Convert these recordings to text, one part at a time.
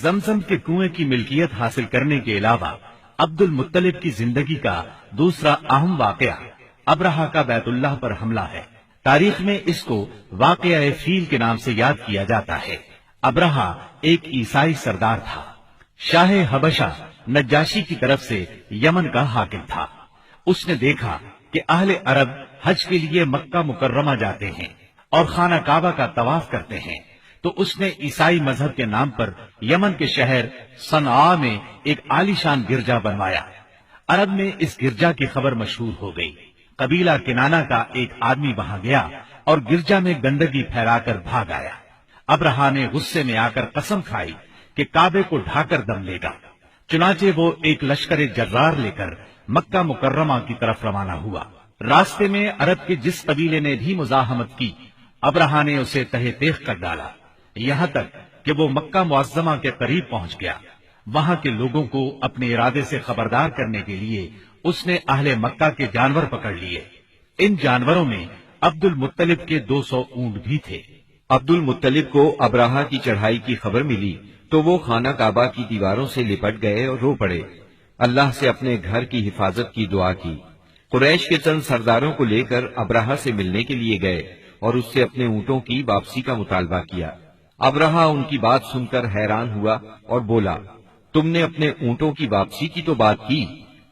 زمزم کے کنویں کی ملکیت حاصل کرنے کے علاوہ عبد المطلب کی زندگی کا دوسرا اہم واقعہ ابرہہ کا بیت اللہ پر حملہ ہے۔ تاریخ میں اس کو واقعہ فیل کے نام سے یاد کیا جاتا ہے۔ ابرہہ ایک عیسائی سردار تھا۔ شاہ حبشہ نجاشی کی طرف سے یمن کا حاکم تھا۔ اس نے دیکھا کہ اہل عرب حج کے لیے مکہ مکرمہ جاتے ہیں اور خانہ کعبہ کا طواف کرتے ہیں، تو اس نے عیسائی مذہب کے نام پر یمن کے شہر صنعاء میں ایک عالیشان گرجا بنوایا۔ عرب میں اس گرجا کی خبر مشہور ہو گئی۔ قبیلہ کنانہ کا ایک آدمی وہاں گیا اور گرجا میں گندگی پھیلا کر بھاگ آیا۔ ابرہہ نے غصے میں آ کر قسم کھائی کہ کعبے کو ڈھا کر دم لے گا۔ چنانچہ وہ ایک لشکر جرار لے کر مکہ مکرمہ کی طرف روانہ ہوا۔ راستے میں عرب کے جس قبیلے نے بھی مزاحمت کی، ابرہہ نے اسے تہہ تیغ کر ڈالا، یہاں تک کہ وہ مکہ معظمہ کے قریب پہنچ گیا۔ وہاں کے لوگوں کو اپنے ارادے سے خبردار کرنے کے لیے اس نے اہل مکہ کے جانور پکڑ لیے۔ ان جانوروں میں عبد المطلب کے 200 اونٹ بھی تھے۔ عبد المطلب کو ابرہہ کی چڑھائی کی خبر ملی تو وہ خانہ کعبہ کی دیواروں سے لپٹ گئے اور رو پڑے، اللہ سے اپنے گھر کی حفاظت کی دعا کی۔ قریش کے چند سرداروں کو لے کر ابرہہ سے ملنے کے لیے گئے اور اس سے اپنے اونٹوں کی واپسی کا مطالبہ کیا۔ ابرہہ ان کی بات سن کر حیران ہوا اور بولا، تم نے اپنے اونٹوں کی واپسی کی تو بات کی،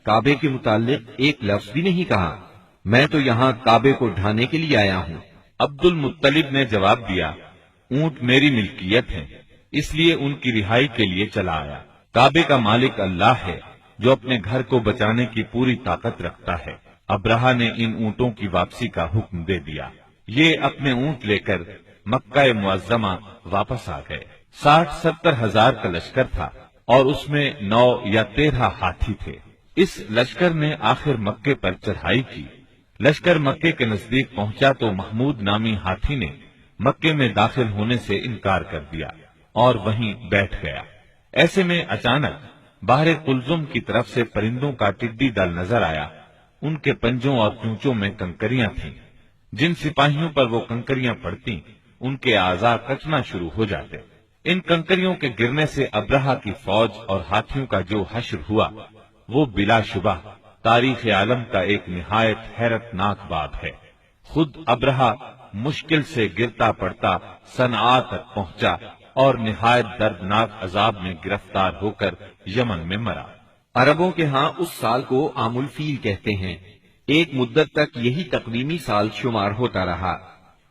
کعبے کے متعلق ایک لفظ بھی نہیں کہا۔ میں تو یہاں کعبے کو ڈھانے کے لیے آیا ہوں۔ عبد المطلب نے جواب دیا، اونٹ میری ملکیت ہے، اس لیے ان کی رہائی کے لیے چلا آیا۔ کعبے کا مالک اللہ ہے جو اپنے گھر کو بچانے کی پوری طاقت رکھتا ہے۔ ابرہہ نے ان اونٹوں کی واپسی کا حکم دے دیا۔ یہ اپنے اونٹ لے کر مکہ معظمہ واپس آ گئے۔ 60-70 ہزار کا لشکر تھا اور اس میں 9 یا 13 ہاتھی تھے۔ اس لشکر نے آخر مکے پر چڑھائی کی۔ لشکر مکے کے نزدیک پہنچا تو محمود نامی ہاتھی نے مکے میں داخل ہونے سے انکار کر دیا اور وہیں بیٹھ گیا۔ ایسے میں اچانک باہر قلزم کی طرف سے پرندوں کا ٹڈی دل نظر آیا۔ ان کے پنجوں اور چونچوں میں کنکریاں تھیں۔ جن سپاہیوں پر وہ کنکریاں پڑتی ان کے اعضاء کٹنا شروع ہو جاتے۔ ان کنکریوں کے گرنے سے ابرہہ کی فوج اور ہاتھیوں کا جو حشر ہوا وہ بلا شبہ تاریخ عالم کا ایک نہایت حیرت ناک باب ہے۔ خود ابرہہ مشکل سے گرتا پڑتا صنعاء تک پہنچا اور نہایت دردناک عذاب میں گرفتار ہو کر یمن میں مرا۔ عربوں کے ہاں اس سال کو عام الفیل کہتے ہیں۔ ایک مدت تک یہی تقویمی سال شمار ہوتا رہا۔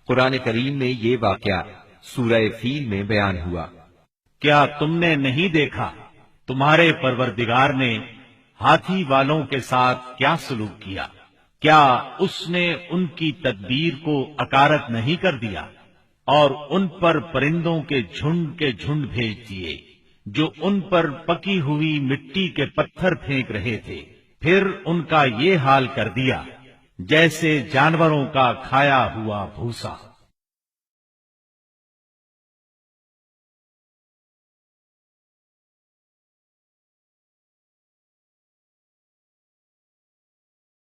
قرآن کریم میں یہ واقعہ سورہ فیل میں بیان ہوا۔ کیا تم نے نہیں دیکھا تمہارے پروردگار نے ہاتھی والوں کے ساتھ کیا سلوک کیا؟ کیا اس نے ان کی تدبیر کو اکارت نہیں کر دیا اور ان پر پرندوں کے جھنڈ بھیج دیے جو ان پر پکی ہوئی مٹی کے پتھر پھینک رہے تھے؟ پھر ان کا یہ حال کر دیا جیسے جانوروں کا کھایا ہوا بھوسا۔